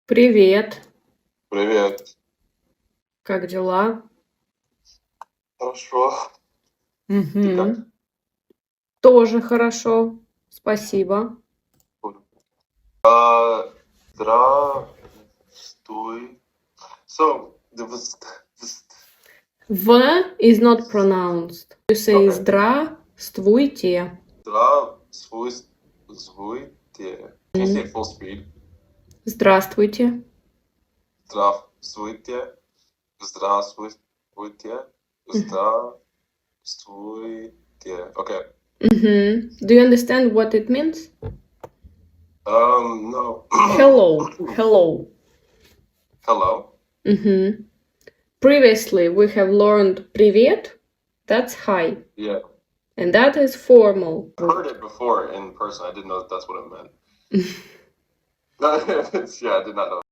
Привет, Привет. как дела? Хорошо. Ты как? Тоже хорошо, спасибо. Здравствуй. So, В is not pronounced. You say Okay. здравствуйте. Здравствуйте. Can you say it full speed? Здравствуйте. Здравствуйте. Здравствуйте. Здравствуйте. Okay. Do you understand what it means? No. Hello. Hello. Hello. Previously, we have learned привет. That's hi. Yeah. And that is formal. I heard it before in person. I didn't know that's what it meant. Yeah, I did not know.